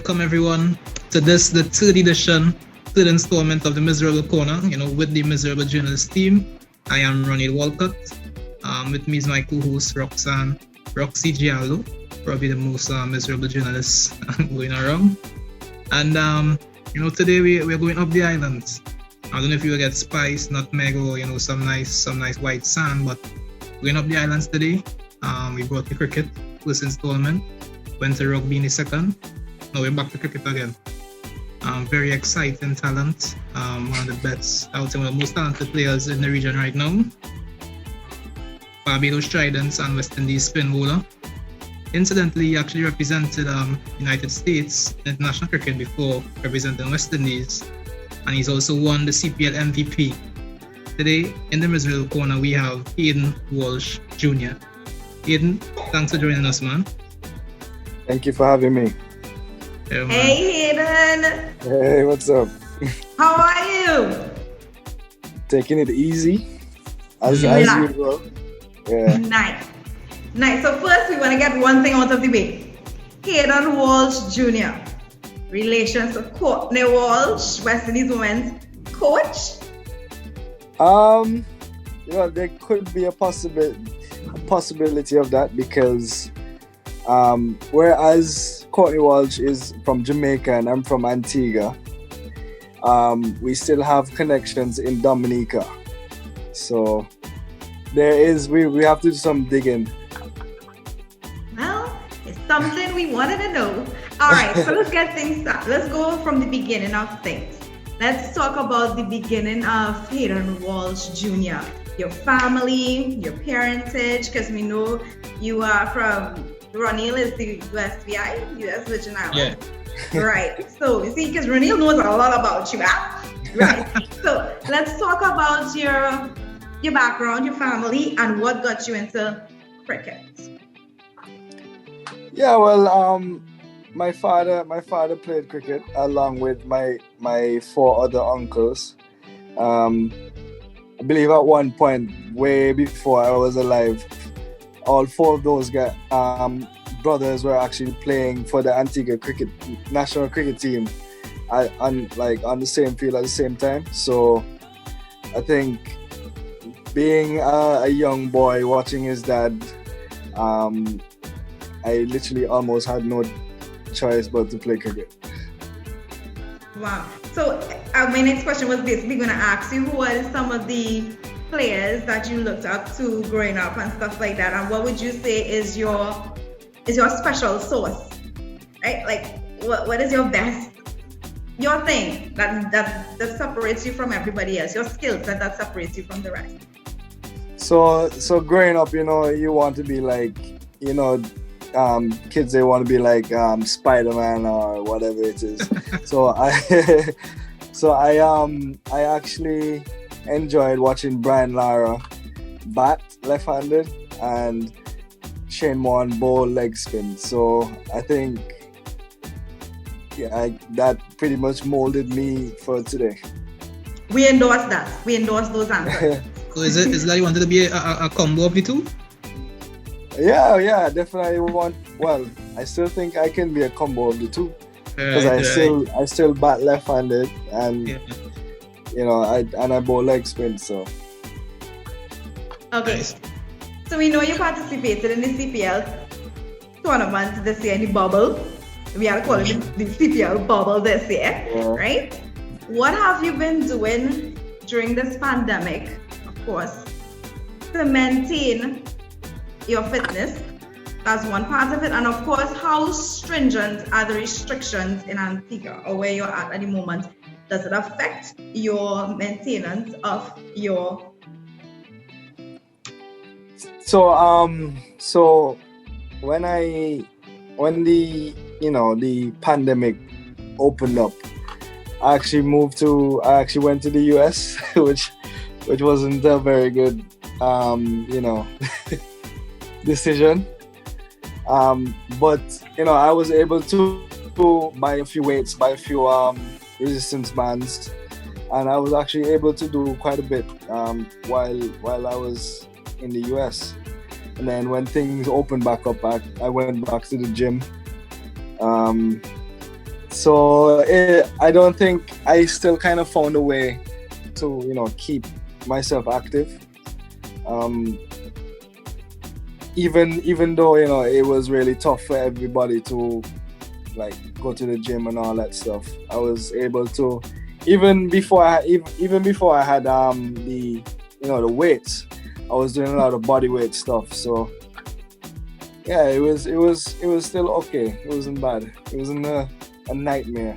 welcome everyone to this, the third edition, third installment of the Miserable Corner, with the Miserable Journalist team. I am Ronnie Walcott. With me is my co-host Roxy Giallo, probably the most miserable journalist going around. And today we're going up the islands. I don't know if you will get spice, nutmeg, or some nice white sand, but we're going up the islands today. We brought the cricket, first installment, went to rugby in the second. Now we're back to cricket again. Very exciting talent. One of the best, I would say one of the most talented players in the region right now. Barbados Tridents and West Indies spin bowler. Incidentally, he actually represented United States in international cricket before representing West Indies, and he's also won the CPL MVP. Today, in the Miserable Corner, we have Hayden Walsh Jr. Hayden, thanks for joining us, man. Thank you for having me. Yeah, hey, Hayden. Hey, what's up? How are you? Taking it easy, as usual. Yeah. Nice. So first, we want to get one thing out of the way. Hayden Walsh Jr. Relations to Courtney Walsh, West Indies women's coach. There could be a possibility of that because, whereas Courtney Walsh is from Jamaica and I'm from Antigua, we still have connections in Dominica. So we have to do some digging. Well, it's something we wanted to know. All right, so let's get things started. Let's go from the beginning of things. Let's talk about the beginning of Hayden Walsh Jr. Your family, your parentage, because we know you are from, Ronil is the USVI, US Virgin Islands. Yeah. Right. So you see, because Ronil knows a lot about you, right? So let's talk about your background, your family, and what got you into cricket. Yeah, well, my father played cricket along with my four other uncles. I believe at one point, way before I was alive, all four of those brothers were actually playing for the Antigua national cricket team, on the same field at the same time. So I think being a young boy watching his dad, I literally almost had no choice but to play cricket. Wow. So my next question was basically going to ask you, who are some of the players that you looked up to growing up and stuff like that, and what would you say is your special sauce, right? Like what is your thing that separates you from everybody else, your skill set that separates you from the rest? So growing up, you want to be like, kids, they want to be like Spider-Man or whatever it is. So I actually enjoyed watching Brian Lara bat left-handed and Shane Warne bowl leg spin. So I think that pretty much molded me for today. We endorse that. We endorse those answers. So is that you wanted to be a combo of the two? Yeah, definitely want. Well, I still think I can be a combo of the two because I still bat left-handed and I bowl leg spin. So okay. Nice. So we know you participated in the CPL tournament this year in the bubble. We are calling it the CPL bubble this year, right? What have you been doing during this pandemic, of course, to maintain your fitness? That's one part of it. And of course, how stringent are the restrictions in Antigua or where you're at the moment? Does it affect your maintenance of your... So when the pandemic opened up, I actually went to the US, which wasn't a very good decision. But I was able to buy a few weights, buy a few resistance bands, and I was actually able to do quite a bit while I was in the US. And then when things opened back up, I went back to the gym. So I don't think I still kind of found a way to, keep myself active. Even though, it was really tough for everybody to like go to the gym and all that stuff, I was able to, even before I had the the weights, I was doing a lot of body weight stuff. So yeah, it was still okay. It wasn't bad. It wasn't a nightmare.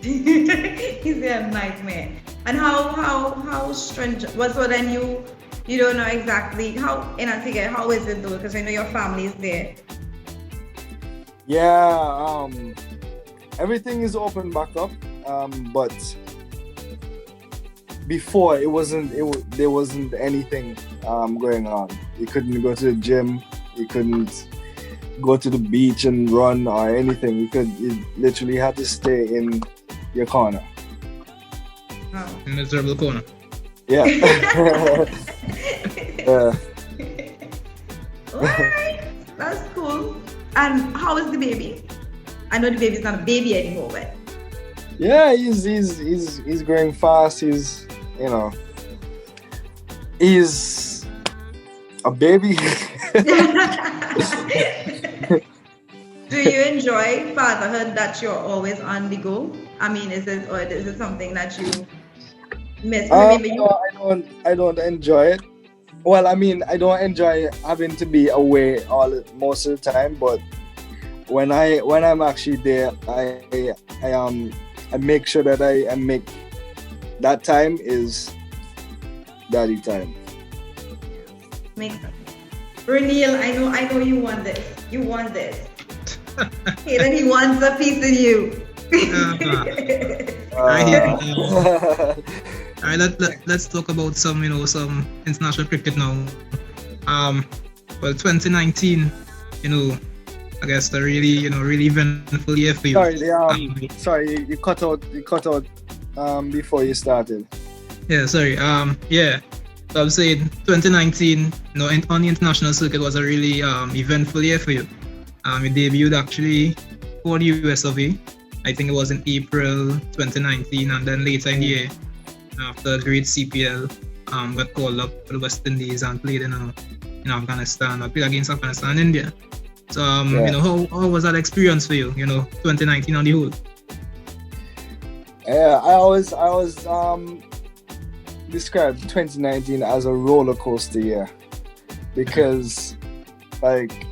He's a nightmare. And how strange was so then you don't know exactly how in Antigua, how is it though? Because I know your family is there. Yeah, everything is open back up. But before there wasn't anything going on. You couldn't go to the gym, you couldn't go to the beach and run or anything. You literally had to stay in your corner. Wow. Miserable corner. Yeah. Yeah. Alright, that's cool. And how is the baby? I know the baby's not a baby anymore, but Yeah, he's growing fast. He's he's a baby. do you enjoy fatherhood that you're always on the go? I mean, is it something that you miss? Maybe you. No, I don't enjoy it. Well, I mean, I don't enjoy having to be away most of the time. But when I'm actually there, I make sure that I make that time is daddy time. Makes sense. Renil, I know you want this. You want this. Hayden, he wants a piece of you. Let's talk about some international cricket now. Well, 2019, I guess a really eventful year for you. Sorry, you cut out before you started. Yeah, sorry. Yeah. So I'm saying 2019, on the international circuit was a really eventful year for you. You debuted actually for the US of A. I think it was in April 2019, and then later in the year, after a great CPL, got called up for the West Indies and played in Afghanistan. I played against Afghanistan and India. So how was that experience for you? 2019 on the whole. Yeah, I always describe 2019 as a roller coaster year, because like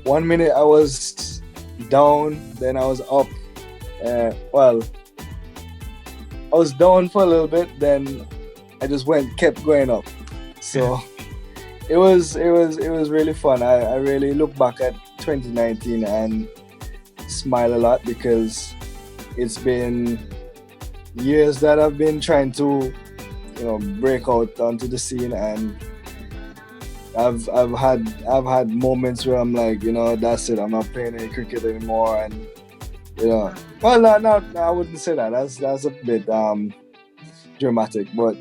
1 minute I was down, then I was up. Well, I was down for a little bit, then I just kept going up. So it was really fun. I really look back at 2019 and smile a lot, because it's been years that I've been trying to break out onto the scene, and I've had moments where I'm like, that's it, I'm not playing any cricket anymore, and well, no, I wouldn't say that. That's a bit dramatic, but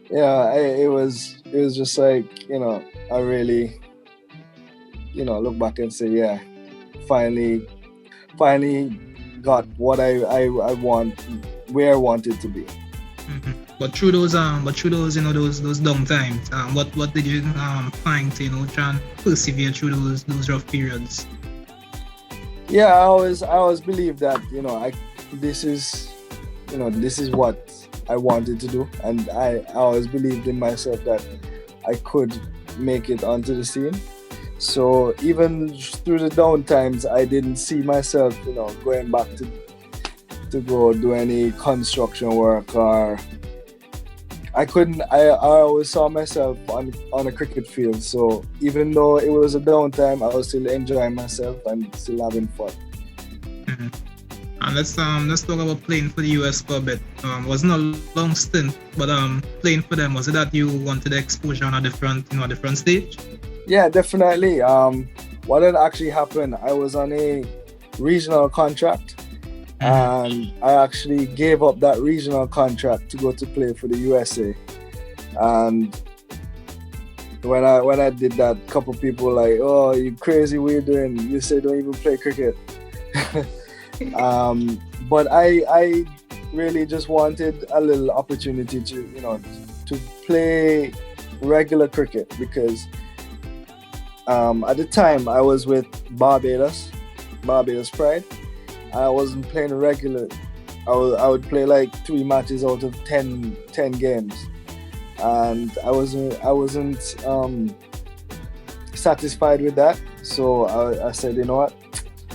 it was just like, I really look back and say, yeah, finally got what I want, where I wanted to be. Mm-hmm. But through those those down times, what did you find to try and persevere through those rough periods? Yeah, I always believed that this is what I wanted to do, and I always believed in myself that I could make it onto the scene. So even through the down times, I didn't see myself going back to go do any construction work, or I always saw myself on a cricket field. So even though it was a downtime, I was still enjoying myself and still having fun. Mm-hmm. And let's talk about playing for the US for a bit. Wasn't a long stint, but playing for them, was it that you wanted exposure on a different stage? Yeah, definitely. What had actually happened, I was on a regional contract, and I actually gave up that regional contract to go to play for the USA. And when I did that, a couple people were like, "Oh, you crazy, what are you doing? You say don't even play cricket." But I really just wanted a little opportunity to play regular cricket, because at the time I was with Barbados Pride. I wasn't playing regular. I would play like 3 matches out of 10 games, and I wasn't satisfied with that. So I said, you know what,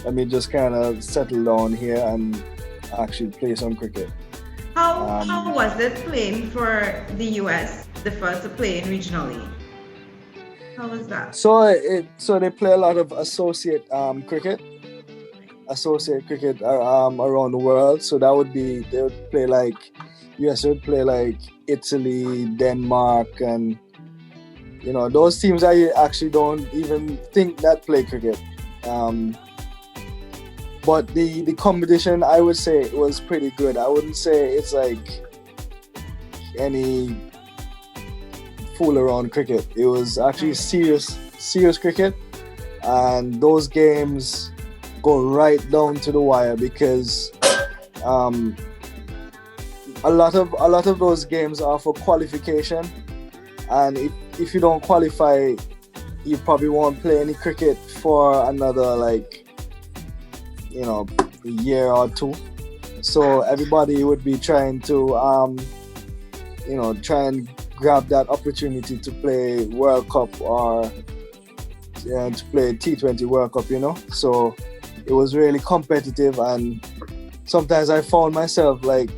let me just kind of settle down here and actually play some cricket. How was it playing for the US, the first to play in regionally? How was that? So they play a lot of associate cricket around the world. So that would be, they would play like, US would play like Italy, Denmark, and those teams I actually don't even think that play cricket. But the competition, I would say, was pretty good. I wouldn't say it's like any fool around cricket. It was actually serious cricket, and those games go right down to the wire, because a lot of those games are for qualification, and if you don't qualify, you probably won't play any cricket for another a year or two. So everybody would be trying to try and grab that opportunity to play World Cup or to play T20 World Cup, So it was really competitive, and sometimes I found myself like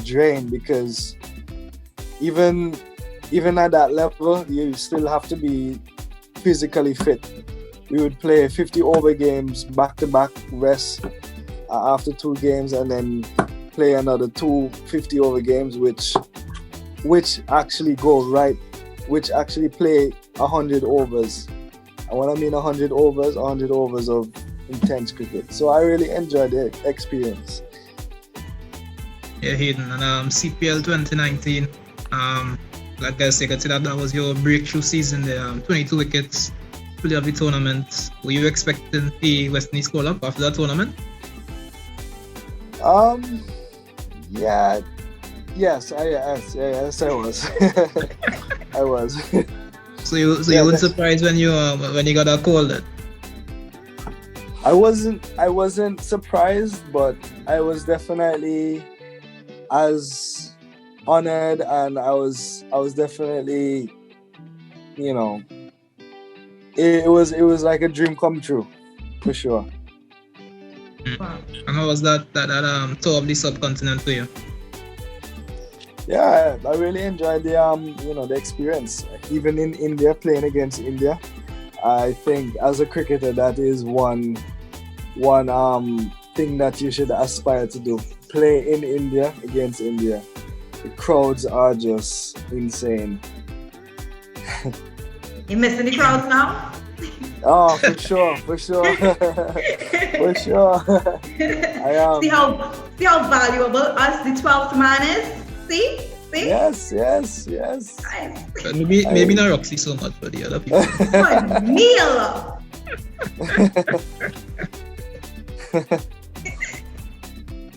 drained, because even at that level, you still have to be physically fit. We would play 50-over games back-to-back, rest after 2 games, and then play another 2 50-over games, which actually play 100 overs. And when I mean 100 overs of intense cricket. So I really enjoyed the experience. Yeah, Hayden, and CPL 2019, like I said, that was your breakthrough season there. 22 wickets, fully of the tournament. Were you expecting the West Indies call up after that tournament? Yes, I was. I was. So you weren't surprised when you got a call then? I wasn't surprised, but I was definitely as honored, and I was definitely, it was like a dream come true, for sure. Wow. And how was that tour of the subcontinent for you? Yeah, I really enjoyed the experience. Even in India, playing against India, I think as a cricketer, that is one thing that you should aspire to do. Play in India against India. The crowds are just insane. You missing the crowds now? Oh, for sure. For sure. I am. See how valuable us, the 12th man, is? See? Yes. Maybe not Roxy so much, but the other people. What Neil?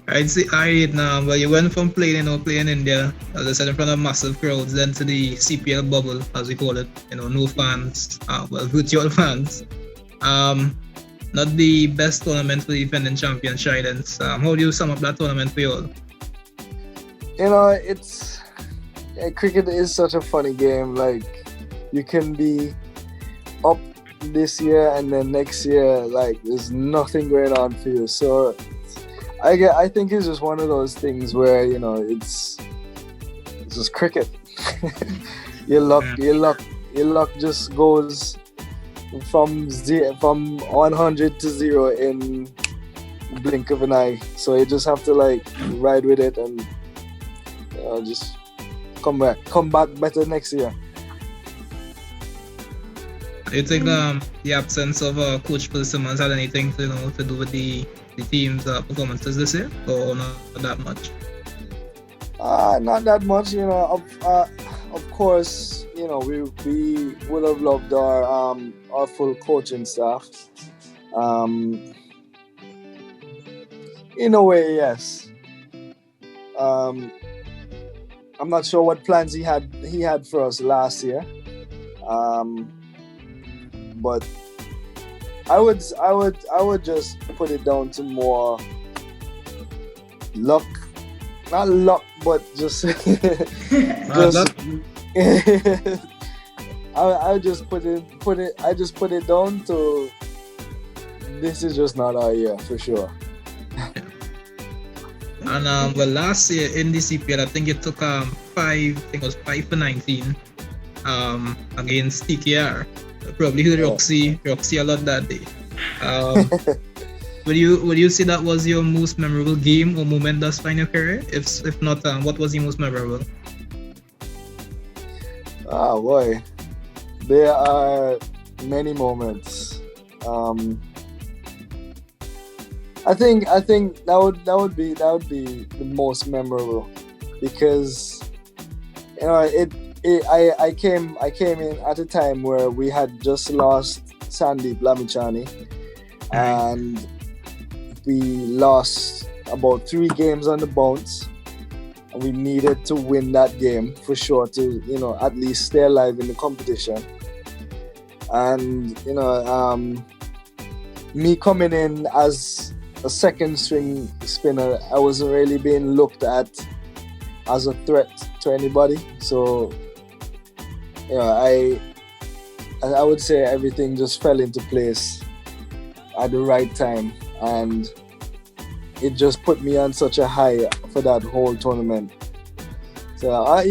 I'd say well, you went from playing in India, as I said, in front of massive crowds, then to the CPL bubble, as we call it. No fans, virtual fans. Not the best tournament for the defending champion Tridents. How do you sum up that tournament for you all? Cricket is such a funny game. Like, you can be up this year and then next year, like, there's nothing going on for you. So I think it's just one of those things where it's just cricket. Your luck just goes from 100 to 0 in the blink of an eye. So you just have to ride with it and just come back better next year. Do you think the absence of Coach Phil Simmons had anything to do with the team's performances this year, or not that much? Not that much, of course, we would have loved our full coaching staff, In a way, yes. I'm not sure what plans he had for us last year. But I would just put it down to more luck. Not luck, but just I just put it down to this is just not our year for sure. And well, last year in the CPL, I think it took 5 for 19 against TKR. Probably hit Roxy a lot that day. Would you say that was your most memorable game or moment thus far in your career? If not, what was the most memorable? Oh boy, there are many moments. I think that would be the most memorable because I came in at a time where we had just lost Sandeep Lamichhane and we lost about 3 games on the bounce and we needed to win that game for sure to at least stay alive in the competition. And me coming in as a second string spinner, I wasn't really being looked at as a threat to anybody. So I would say everything just fell into place at the right time, and it just put me on such a high for that whole tournament. So I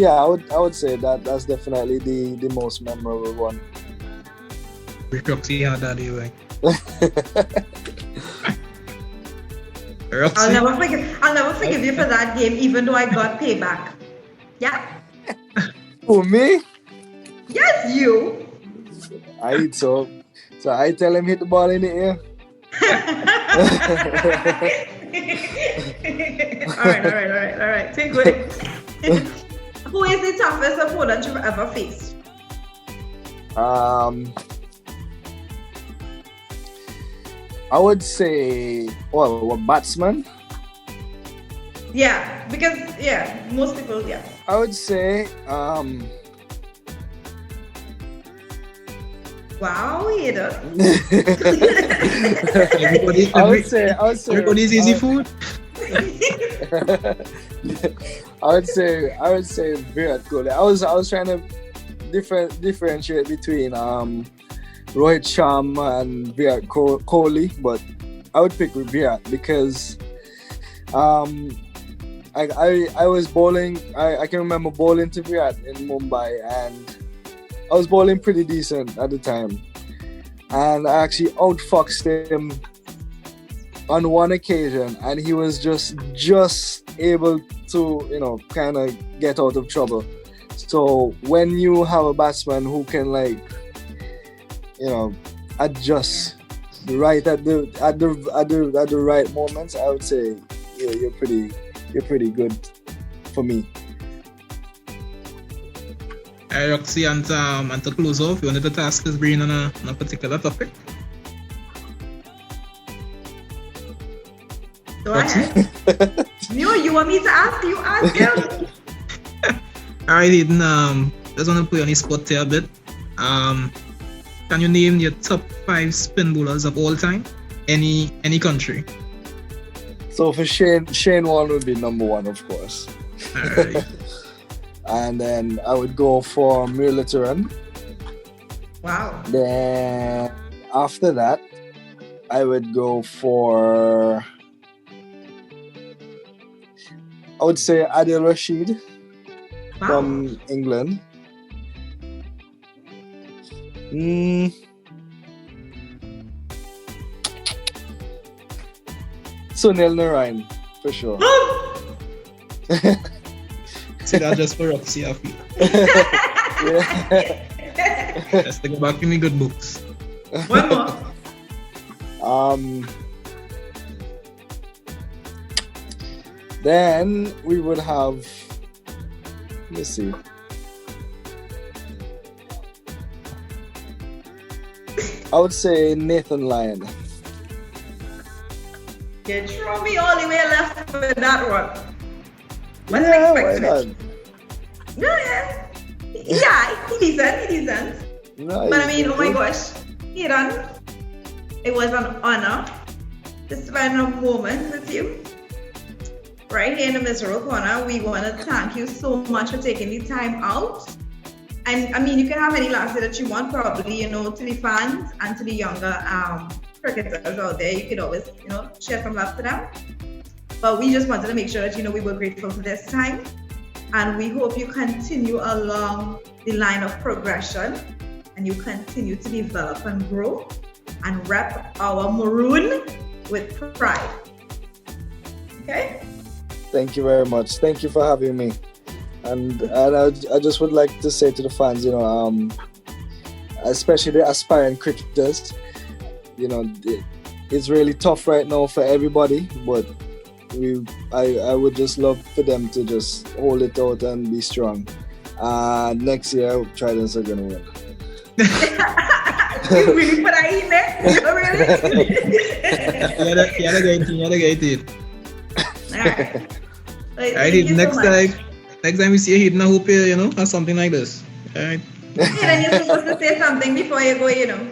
would say that's definitely the most memorable one. Roxy had that anyway. I'll never forgive you for that game, even though I got payback. Yeah. Who, me? Yes, you. So I tell him hit the ball in the air. All right. Take it. Who is the toughest opponent you've ever faced? I would say, a batsman. Yeah, because most people, yeah. I would say, wow, Hayden. I would say everybody's easy food. I would say Virat Kohli. I was trying to differentiate between Rohit Sharma and Virat Kohli, but I would pick Virat because I was bowling. I can remember bowling to Virat in Mumbai, and I was bowling pretty decent at the time, and I actually outfoxed him on one occasion, and he was just able to kind of get out of trouble. So when you have a batsman who can adjust right at the right moments, I would say you're pretty good for me. Roxy, and to close off, you wanted to task his brain on a particular topic? Go ahead. You want me to ask you? Ask him. Alright, Hayden, just want to put you on the spot here a bit. Can you name your top 5 spin bowlers of all time? Any country? So for Shane Warne would be number 1, of course. Alright. And then I would go for Muralitharan. Wow. Then after that, I would go for, I would say Adil Rashid from England. Sunil Narayan, for sure. See that just for Roxy, I feel. Let's take back in the good books. One more. Then we would have, let's see. I would say Nathan Lyon. You throw me all the way left with that one. Wasn't Yeah, why expecting not? it. No, yeah. Yeah, he decent. No, But I mean, oh my good. gosh, Hayden, it was an honor to spend a moment with you. Right here in the Miserable Corner, we want to thank you so much for taking the time out. And I mean, you can have any last word that you want, probably, you know, to the fans and to the younger cricketers out there. You could always, you know, share some love to them. But we just wanted to make sure that, you know, we were grateful for this time. And we hope you continue along the line of progression and you continue to develop and grow and rep our maroon with pride. Okay? Thank you very much. Thank you for having me. And I just would like to say to the fans, you know, especially the aspiring cricketers, you know, it's really tough right now for everybody, but I would just love for them to just hold it out and be strong. Next year, Tridents are gonna win. You really put that in there? Really? You gotta get it. Alright. Alright, next time we see you, I hope you know, or something like this. Alright. Then you're supposed to say something before you go, you know.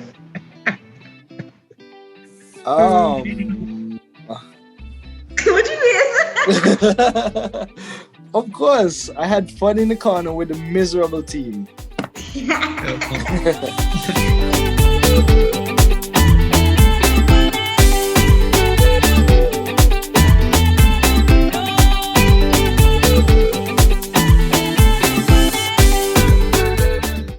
What you mean? Of course, I had fun in the corner with the miserable team. Yeah.